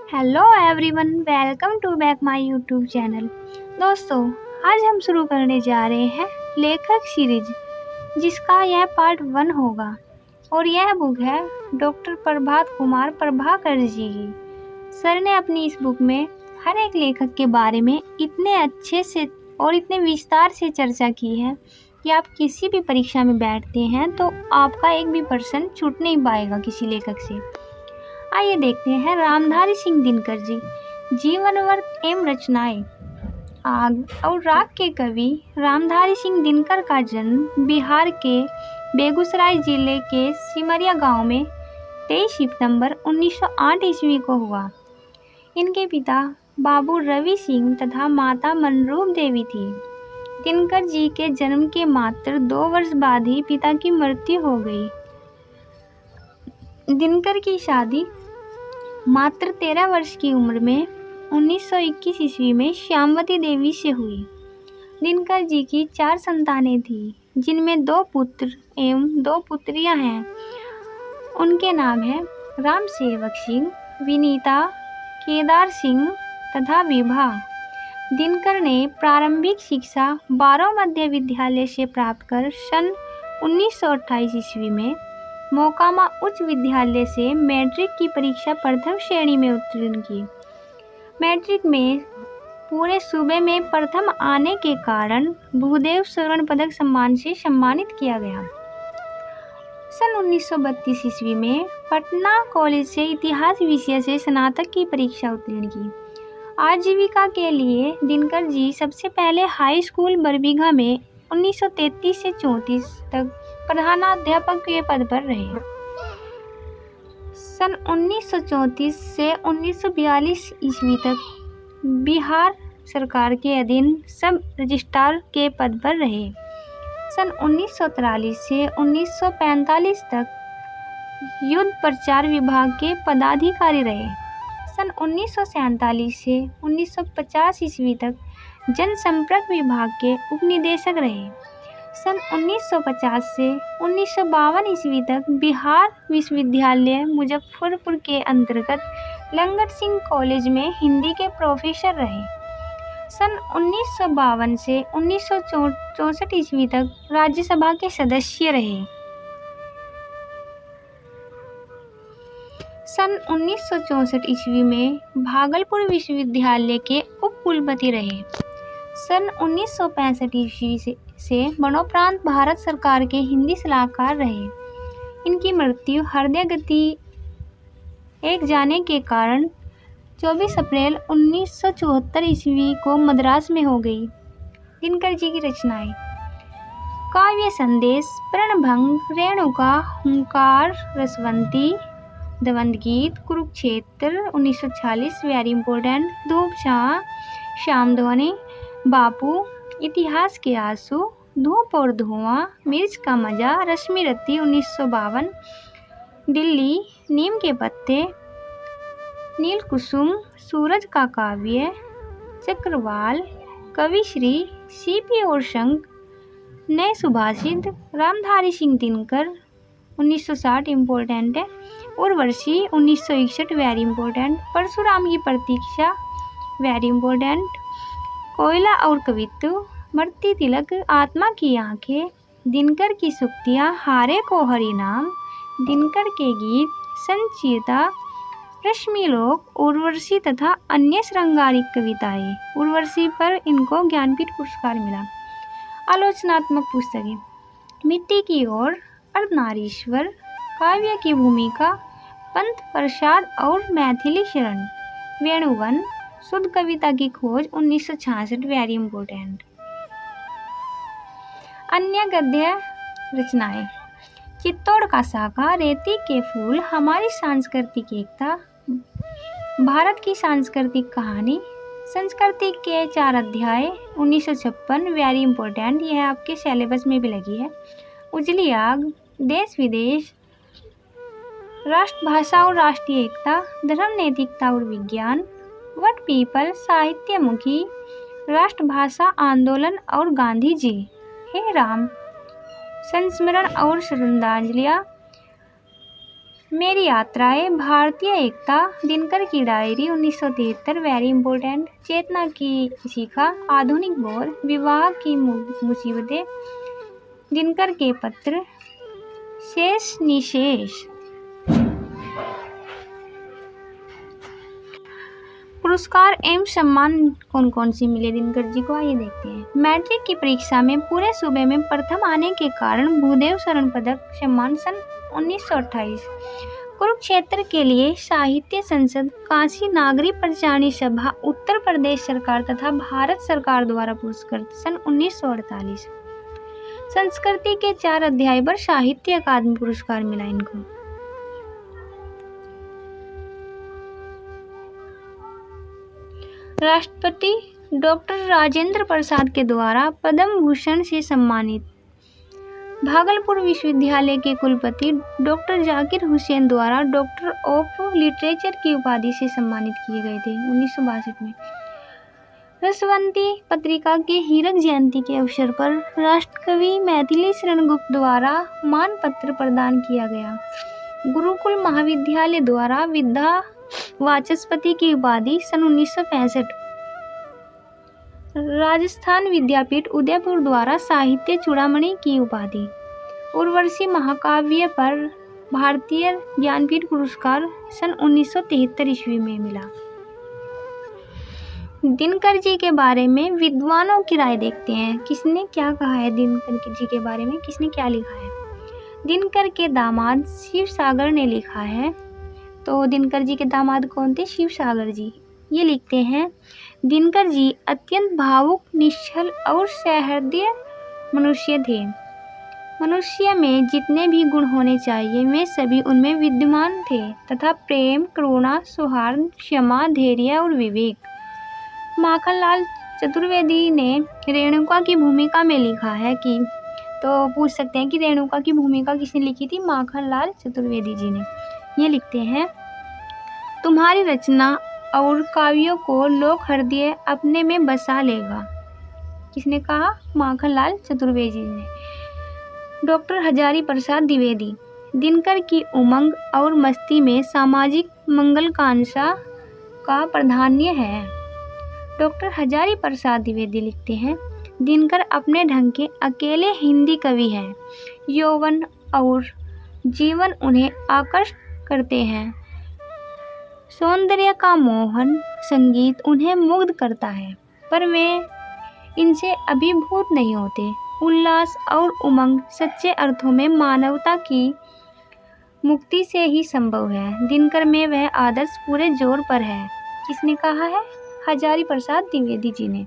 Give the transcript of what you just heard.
Hello everyone, welcome to back my YouTube channel. दोस्तों, आज हम शुरू करने जा रहे हैं लेखक सीरीज, जिसका यह पार्ट 1 होगा और यह बुक है डॉक्टर प्रभात कुमार प्रभाकर जी की। सर ने अपनी इस बुक में हर एक लेखक के बारे में इतने अच्छे से और इतने विस्तार से चर्चा की है कि आप किसी भी परीक्षा में बैठते हैं तो आपका एक भी प्रश्न छूट नहीं पाएगा किसी लेखक से। आइए देखते हैं रामधारी सिंह दिनकर जी, जीवन वर्त एवं रचनाएं। आग और राख के कवि रामधारी सिंह दिनकर का जन्म बिहार के बेगूसराय जिले के सिमरिया गांव में 23 सितंबर 1908 ईस्वी को हुआ। इनके पिता बाबू रवि सिंह तथा माता मनरूप देवी थी। दिनकर जी के जन्म के मात्र 2 वर्ष बाद ही पिता की मृत्यु हो गई। दिनकर की शादी मात्र 13 वर्ष की उम्र में 1921 ईस्वी में श्यामवती देवी से हुई। दिनकर जी की 4 संतानें थीं, जिनमें 2 पुत्र एवं 2 पुत्रियां हैं। उनके नाम हैं राम सेवक सिंह, विनीता, केदार सिंह तथा विभा। दिनकर ने प्रारंभिक शिक्षा बारो मध्य विद्यालय से प्राप्त कर सन 1928 ईस्वी में मोकामा उच्च विद्यालय से मैट्रिक की परीक्षा प्रथम श्रेणी में उत्तीर्ण की। मैट्रिक में पूरे सूबे में प्रथम आने के कारण भूदेव स्वर्ण पदक सम्मान से सम्मानित किया गया। सन 1932 ईस्वी में पटना कॉलेज से इतिहास विषय से स्नातक की परीक्षा उत्तीर्ण की। आजीविका के लिए दिनकर जी सबसे पहले हाई स्कूल बरबीघा में 1933 से 34 तक प्रधानाध्यापक के पद पर रहे। सन 1934 से 1942 ईस्वी तक बिहार सरकार के अधीन सब रजिस्ट्रार के पद पर रहे। सन 1943 से 1945 तक युद्ध प्रचार विभाग के पदाधिकारी रहे। सन 1947 से 1950 ईस्वी तक जनसंपर्क विभाग के उपनिदेशक रहे। सन 1950 से 1952 ईस्वी तक बिहार विश्वविद्यालय मुजफ्फरपुर के अंतर्गत लंगट सिंह कॉलेज में हिंदी के प्रोफेसर रहे। सन 1952 से 1964 ईस्वी तक राज्यसभा के सदस्य रहे। सन 1964 ईस्वी में भागलपुर विश्वविद्यालय के उप कुलपति रहे। सन 1965 ईस्वी से मरणोपरांत भारत सरकार के हिंदी सलाहकार रहे। इनकी मृत्यु हृदय गति एक जाने के कारण 24 अप्रैल 1974 ईस्वी को मद्रास में हो गई। दिनकर जी की रचनाएं: काव्य संदेश, प्रणभंग, रेणुका, हुंकार, रसवंती, दवंद गीत, कुरुक्षेत्र 1946 वेरी इम्पोर्टेंट, धूप छां, श्याम ध्वनि, बापू, इतिहास के आंसू, धूप और धुआं, मिर्च का मजा, रश्मि रत्ती 1952, दिल्ली, नीम के पत्ते, नील कुसुम, सूरज का काव्य, चक्रवाल, कविश्री, सीपी और शंख, नए सुभाषित, रामधारी सिंह दिनकर 1960 इम्पोर्टेंट है, उर्वशी 1961 वेरी इम्पोर्टेंट, परशुराम की प्रतीक्षा वेरी इम्पोर्टेंट, कोयला और कवित्व, मरती तिलक, आत्मा की आंखें, दिनकर की सुक्तियाँ, हारे को हरि नाम, दिनकर के गीत, संचिता, रश्मिलोक, उर्वशी तथा अन्य श्रृंगारिक कविताएं। उर्वशी पर इनको ज्ञानपीठ पुरस्कार मिला। आलोचनात्मक पुस्तकें: मिट्टी की ओर, अर्धनारीश्वर, काव्य की भूमिका, पंथ प्रसाद और मैथिली शरण, वेणुवन, शुद्ध कविता की खोज 1966 वेरी इम्पोर्टेंट। अन्य गद्य रचनाएं: चित्तौड़ का साका, रेती के फूल, हमारी सांस्कृतिक एकता, भारत की सांस्कृतिक कहानी, संस्कृति के 4 अध्याय 1956 वेरी इम्पोर्टेंट, यह आपके सिलेबस में भी लगी है। उजली आग, देश विदेश, राष्ट्रभाषा और राष्ट्रीय एकता, धर्म नैतिकता और विज्ञान, वट पीपल, साहित्यमुखी, राष्ट्रभाषा आंदोलन और गांधी जी, हे राम, संस्मरण और श्रद्धांजलियाँ, मेरी यात्राएं, भारतीय एकता, दिनकर की डायरी 1973, वेरी इम्पोर्टेंट, चेतना की शिखा, आधुनिक बोध, विवाह की मुसीबतें, दिनकर के पत्र, शेष निशेष। पुरस्कार एवं सम्मान कौन कौन से मिले दिनकर जी को, आइए देखते हैं। मैट्रिक की परीक्षा में पूरे सूबे में प्रथम आने के कारण भूदेव शरण पदक सम्मान सन 1928। कुरुक्षेत्र के लिए साहित्य संसद, काशी नागरी पंचाणी सभा, उत्तर प्रदेश सरकार तथा भारत सरकार द्वारा पुरस्कृत सन 1948। संस्कृति के 4 अध्याय पर साहित्य अकादमी पुरस्कार मिला इनको। राष्ट्रपति डॉक्टर राजेंद्र प्रसाद के द्वारा पद्म भूषण से सम्मानित। भागलपुर विश्वविद्यालय के कुलपति डॉक्टर जाकिर हुसैन द्वारा डॉक्टर ऑफ लिटरेचर की उपाधि से सम्मानित किए गए थे 1962 में। रसवंती पत्रिका के हीरक जयंती के अवसर पर राष्ट्रकवि मैथिली शरण गुप्त द्वारा मानपत्र प्रदान किया गया। गुरुकुल महाविद्यालय द्वारा विद्या वाचस्पति की उपाधि सन 1965। राजस्थान विद्यापीठ उदयपुर द्वारा साहित्य चूड़ामणि की उपाधि। उर्वशी महाकाव्य पर भारतीय ज्ञानपीठ पुरस्कार सन 1973 ईस्वी में मिला। दिनकर जी के बारे में विद्वानों की राय देखते हैं, किसने क्या कहा है दिनकर जी के बारे में, किसने क्या लिखा है। दिनकर के दामाद शिव सागर ने लिखा है। तो दिनकर जी के दामाद कौन थे? शिव सागर जी। ये लिखते हैं, दिनकर जी अत्यंत भावुक, निश्चल और सहृदय मनुष्य थे। मनुष्य में जितने भी गुण होने चाहिए वे सभी उनमें विद्यमान थे तथा प्रेम, करुणा, सौहार्द, क्षमा, धैर्य और विवेक। माखनलाल चतुर्वेदी ने रेणुका की भूमिका में लिखा है कि, तो पूछ सकते हैं कि रेणुका की भूमिका किसने लिखी थी? माखनलाल चतुर्वेदी जी ने। ये लिखते हैं, तुम्हारी रचना और काव्यों को लोक हृदय अपने में बसा लेगा। किसने कहा? माखनलाल चतुर्वेदी जी ने। डॉक्टर हजारी प्रसाद द्विवेदी, दिनकर की उमंग और मस्ती में सामाजिक मंगलाकांक्षा का प्राधान्य है। डॉक्टर हजारी प्रसाद द्विवेदी लिखते हैं, दिनकर अपने ढंग के अकेले हिंदी कवि हैं। यौवन और जीवन उन्हें आकर्षित करते हैं। सौंदर्य का मोहन संगीत उन्हें मुग्ध करता है, पर वे इनसे अभिभूत नहीं होते। उल्लास और उमंग सच्चे अर्थों में मानवता की मुक्ति से ही संभव है। दिनकर में वह आदर्श पूरे जोर पर है। किसने कहा है? हजारी प्रसाद द्विवेदी जी ने।